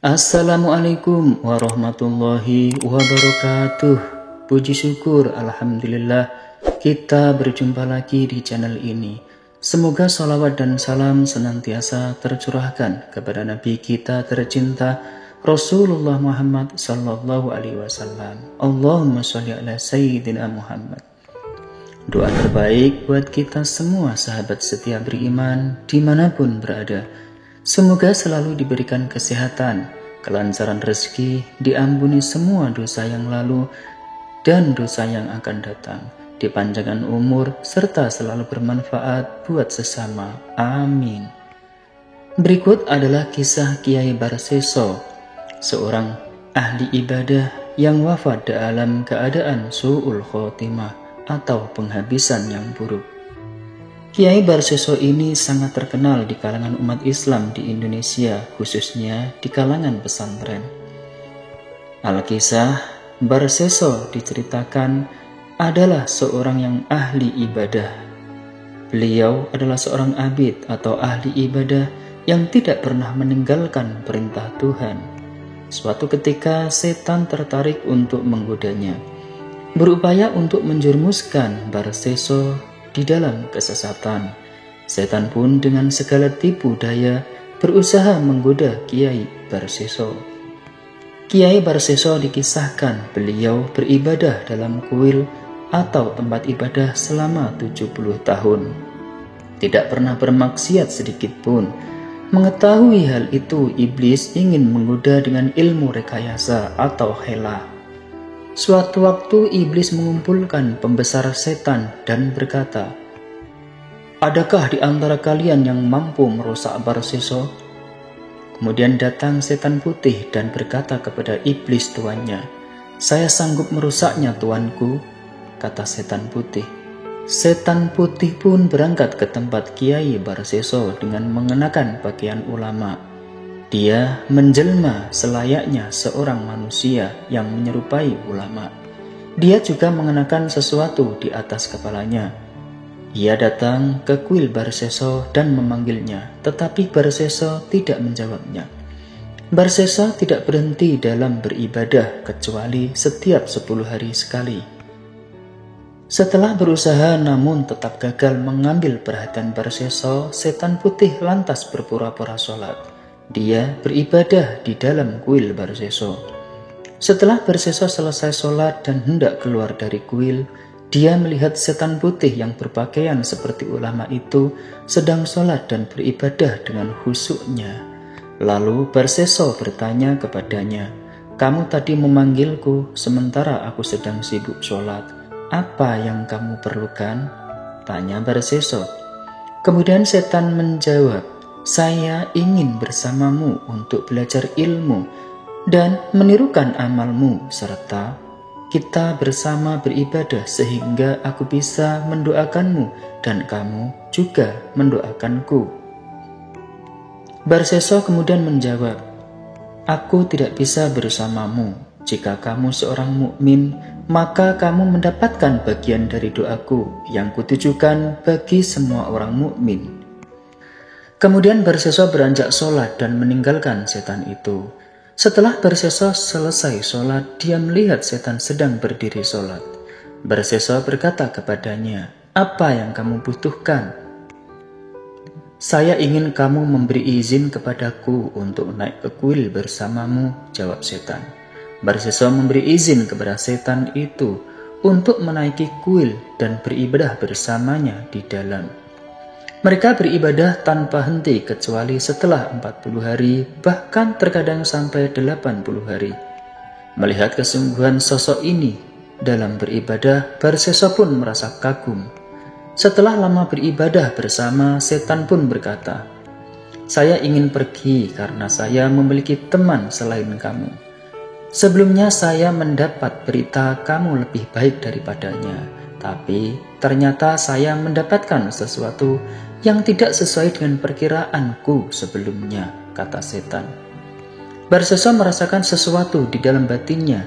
Assalamualaikum warahmatullahi wabarakatuh. Puji syukur Alhamdulillah kita berjumpa lagi di channel ini. Semoga salawat dan salam senantiasa tercurahkan kepada Nabi kita tercinta Rasulullah Muhammad sallallahu alaihi wasallam. Allahumma sholli ala sayyidina Muhammad. Doa terbaik buat kita semua sahabat setia beriman dimanapun berada. Semoga selalu diberikan kesehatan, kelancaran rezeki, diampuni semua dosa yang lalu dan dosa yang akan datang, dipanjangkan umur, serta selalu bermanfaat buat sesama. Amin. Berikut adalah kisah Kiai Barseso, seorang ahli ibadah yang wafat dalam keadaan su'ul khotimah atau penghabisan yang buruk. Kiai Barseso ini sangat terkenal di kalangan umat Islam di Indonesia, khususnya di kalangan pesantren. Al-Kisah Barseso diceritakan adalah seorang yang ahli ibadah. Beliau adalah seorang abid atau ahli ibadah yang tidak pernah meninggalkan perintah Tuhan. Suatu ketika setan tertarik untuk menggodanya, berupaya untuk menjerumuskan Barseso di dalam kesesatan. Setan pun dengan segala tipu daya berusaha menggoda Kiai Barseso. Kiai Barseso dikisahkan beliau beribadah dalam kuil atau tempat ibadah selama 70 tahun. Tidak pernah bermaksiat sedikit pun. Mengetahui hal itu, iblis ingin menggoda dengan ilmu rekayasa atau hela. Suatu waktu iblis mengumpulkan pembesar setan dan berkata, "Adakah di antara kalian yang mampu merusak Barseso?" Kemudian datang setan putih dan berkata kepada iblis tuannya, "Saya sanggup merusaknya, tuanku," kata setan putih. Setan putih pun berangkat ke tempat Kiai Barseso dengan mengenakan pakaian ulama. Dia menjelma selayaknya seorang manusia yang menyerupai ulama. Dia juga mengenakan sesuatu di atas kepalanya. Ia datang ke kuil Barseso dan memanggilnya, tetapi Barseso tidak menjawabnya. Barseso tidak berhenti dalam beribadah kecuali setiap 10 hari sekali. Setelah berusaha namun tetap gagal mengambil perhatian Barseso, setan putih lantas berpura-pura sholat. Dia beribadah di dalam kuil Barseso. Setelah Barseso selesai sholat dan hendak keluar dari kuil, dia melihat setan putih yang berpakaian seperti ulama itu sedang sholat dan beribadah dengan khusyuknya. Lalu Barseso bertanya kepadanya, "Kamu tadi memanggilku sementara aku sedang sibuk sholat. Apa yang kamu perlukan?" tanya Barseso. Kemudian setan menjawab, "Saya ingin bersamamu untuk belajar ilmu dan menirukan amalmu, serta kita bersama beribadah sehingga aku bisa mendoakanmu dan kamu juga mendoakanku." Barseso kemudian menjawab, "Aku tidak bisa bersamamu. Jika kamu seorang mukmin, maka kamu mendapatkan bagian dari doaku yang kutujukan bagi semua orang mukmin." Kemudian Barseso beranjak sholat dan meninggalkan setan itu. Setelah Barseso selesai sholat, dia melihat setan sedang berdiri sholat. Barseso berkata kepadanya, "Apa yang kamu butuhkan?" "Saya ingin kamu memberi izin kepadaku untuk naik ke kuil bersamamu," jawab setan. Barseso memberi izin kepada setan itu untuk menaiki kuil dan beribadah bersamanya di dalam. Mereka beribadah tanpa henti kecuali setelah 40 hari, bahkan terkadang sampai 80 hari. Melihat kesungguhan sosok ini dalam beribadah, Barseso pun merasa kagum. Setelah lama beribadah bersama, setan pun berkata, "Saya ingin pergi karena saya memiliki teman selain kamu. Sebelumnya saya mendapat berita kamu lebih baik daripadanya, tapi ternyata saya mendapatkan sesuatu yang tidak sesuai dengan perkiraanku sebelumnya," kata setan. Barseso merasakan sesuatu di dalam batinnya.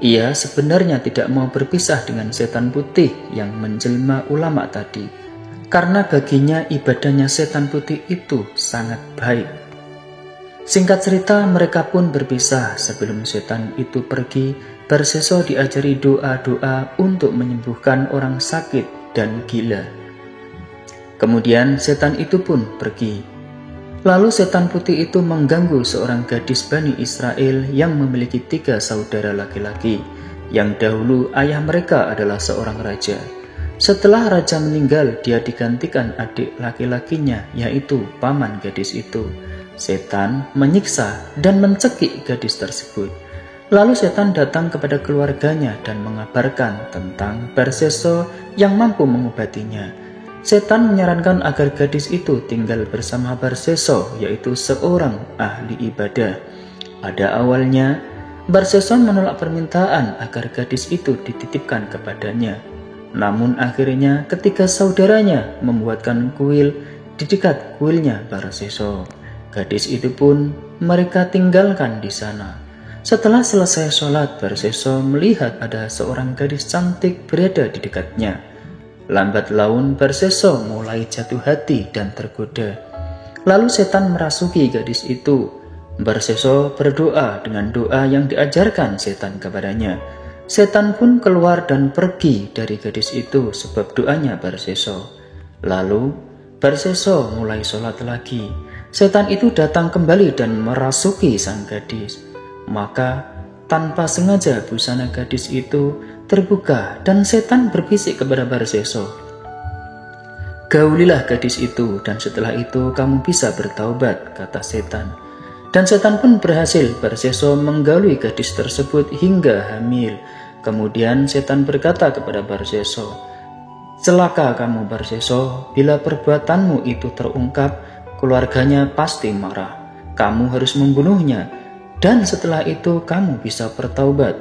Ia sebenarnya tidak mau berpisah dengan setan putih yang menjelma ulama tadi, karena baginya ibadahnya setan putih itu sangat baik. Singkat cerita, mereka pun berpisah. Sebelum setan itu pergi, Barseso diajari doa-doa untuk menyembuhkan orang sakit dan gila. Kemudian setan itu pun pergi. Lalu setan putih itu mengganggu seorang gadis Bani Israel yang memiliki 3 saudara laki-laki, yang dahulu ayah mereka adalah seorang raja. Setelah raja meninggal, dia digantikan adik laki-lakinya, yaitu paman gadis itu. Setan menyiksa dan mencekik gadis tersebut. Lalu setan datang kepada keluarganya dan mengabarkan tentang Barseso yang mampu mengobatinya. Setan menyarankan agar gadis itu tinggal bersama Barseso, yaitu seorang ahli ibadah. Pada awalnya, Barseso menolak permintaan agar gadis itu dititipkan kepadanya. Namun akhirnya ketika saudaranya membuatkan kuil di dekat kuilnya Barseso, gadis itu pun mereka tinggalkan di sana. Setelah selesai sholat, Barseso melihat ada seorang gadis cantik berada di dekatnya. Lambat laun Barseso mulai jatuh hati dan tergoda. Lalu setan merasuki gadis itu. Barseso berdoa dengan doa yang diajarkan setan kepadanya. Setan pun keluar dan pergi dari gadis itu sebab doanya Barseso. Lalu Barseso mulai sholat lagi. Setan itu datang kembali dan merasuki sang gadis. Maka tanpa sengaja busana gadis itu terbuka dan setan berbisik kepada Barseso, "Gaulilah gadis itu dan setelah itu kamu bisa bertaubat," kata setan. Dan setan pun berhasil. Barseso menggauli gadis tersebut hingga hamil. Kemudian setan berkata kepada Barseso, "Celaka kamu Barseso, bila perbuatanmu itu terungkap, keluarganya pasti marah. Kamu harus membunuhnya, dan setelah itu kamu bisa bertaubat.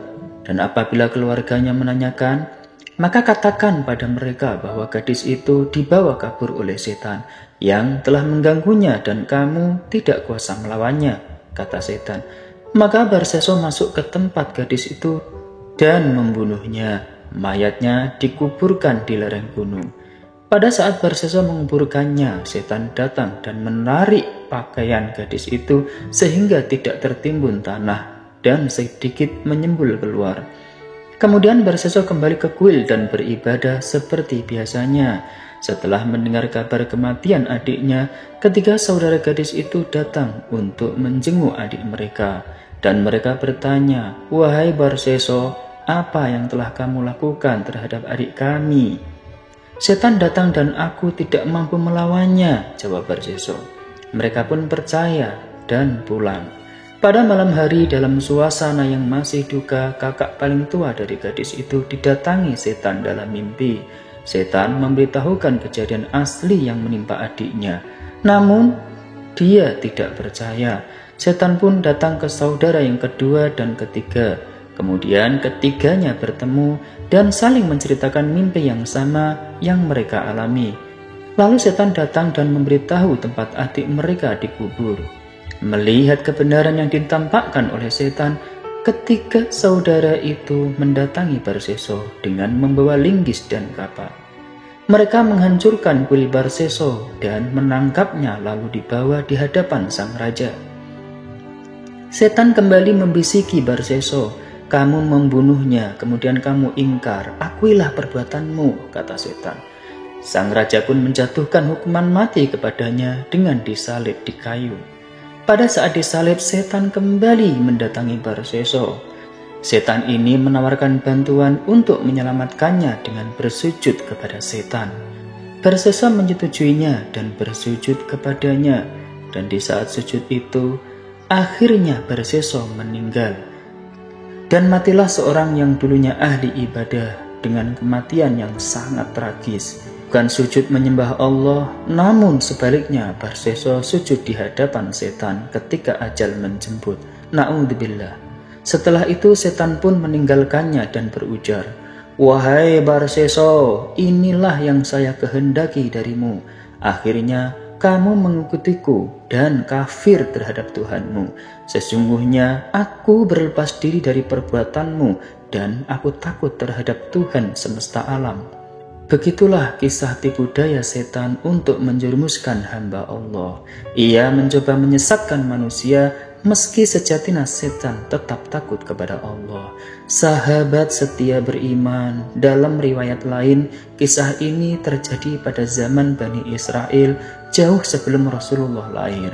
Dan apabila keluarganya menanyakan, maka katakan pada mereka bahwa gadis itu dibawa kabur oleh setan yang telah mengganggunya dan kamu tidak kuasa melawannya," kata setan. Maka Barseso masuk ke tempat gadis itu dan membunuhnya. Mayatnya dikuburkan di lereng gunung. Pada saat Barseso menguburkannya, setan datang dan menarik pakaian gadis itu sehingga tidak tertimbun tanah dan sedikit menyembul keluar. Kemudian Barseso kembali ke kuil dan beribadah seperti biasanya. Setelah mendengar kabar kematian adiknya, ketiga saudara gadis itu datang untuk menjenguk adik mereka. Dan mereka bertanya, "Wahai Barseso, apa yang telah kamu lakukan terhadap adik kami?" "Setan datang dan aku tidak mampu melawannya," jawab Barseso. Mereka pun percaya dan pulang. Pada malam hari dalam suasana yang masih duka, kakak paling tua dari gadis itu didatangi setan dalam mimpi. Setan memberitahukan kejadian asli yang menimpa adiknya. Namun dia tidak percaya. Setan pun datang ke saudara yang kedua dan ketiga. Kemudian ketiganya bertemu dan saling menceritakan mimpi yang sama yang mereka alami. Lalu setan datang dan memberitahu tempat adik mereka dikubur. Melihat kebenaran yang ditampakkan oleh setan, ketiga saudara itu mendatangi Barseso dengan membawa linggis dan kapak. Mereka menghancurkan kuil Barseso dan menangkapnya lalu dibawa di hadapan sang raja. Setan kembali membisiki Barseso, "Kamu membunuhnya, kemudian kamu ingkar, akuilah perbuatanmu," kata setan. Sang raja pun menjatuhkan hukuman mati kepadanya dengan disalib di kayu. Pada saat disalib, setan kembali mendatangi Barseso. Setan ini menawarkan bantuan untuk menyelamatkannya dengan bersujud kepada setan. Barseso menyetujuinya dan bersujud kepadanya, dan di saat sujud itu, akhirnya Barseso meninggal. Dan matilah seorang yang dulunya ahli ibadah dengan kematian yang sangat tragis. Bukan sujud menyembah Allah, namun sebaliknya Barseso sujud di hadapan setan ketika ajal menjemput. Na'udzubillah. Setelah itu setan pun meninggalkannya dan berujar, "Wahai Barseso, inilah yang saya kehendaki darimu. Akhirnya kamu mengikutiku dan kafir terhadap Tuhanmu. Sesungguhnya aku berlepas diri dari perbuatanmu dan aku takut terhadap Tuhan semesta alam." Begitulah kisah tipu daya setan untuk menjerumuskan hamba Allah. Ia mencoba menyesatkan manusia, meski sejatinya setan tetap takut kepada Allah. Sahabat setia beriman, dalam riwayat lain, kisah ini terjadi pada zaman Bani Israel jauh sebelum Rasulullah lahir.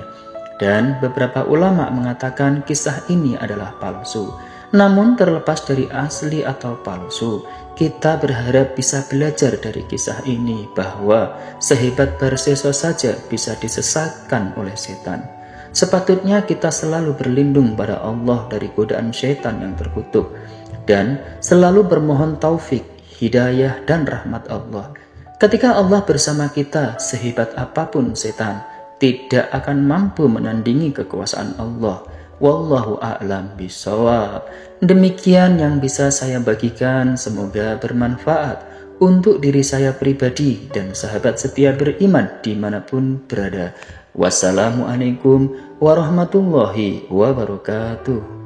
Dan beberapa ulama mengatakan kisah ini adalah palsu. Namun terlepas dari asli atau palsu, kita berharap bisa belajar dari kisah ini bahwa sehebat Barseso saja bisa disesatkan oleh setan. Sepatutnya kita selalu berlindung pada Allah dari godaan setan yang terkutuk dan selalu bermohon taufik, hidayah dan rahmat Allah. Ketika Allah bersama kita, sehebat apapun setan tidak akan mampu menandingi kekuasaan Allah. Wallahu a'lam bishawab. Demikian yang bisa saya bagikan, semoga bermanfaat untuk diri saya pribadi dan sahabat setia beriman dimanapun berada. Wassalamualaikum warahmatullahi wabarakatuh.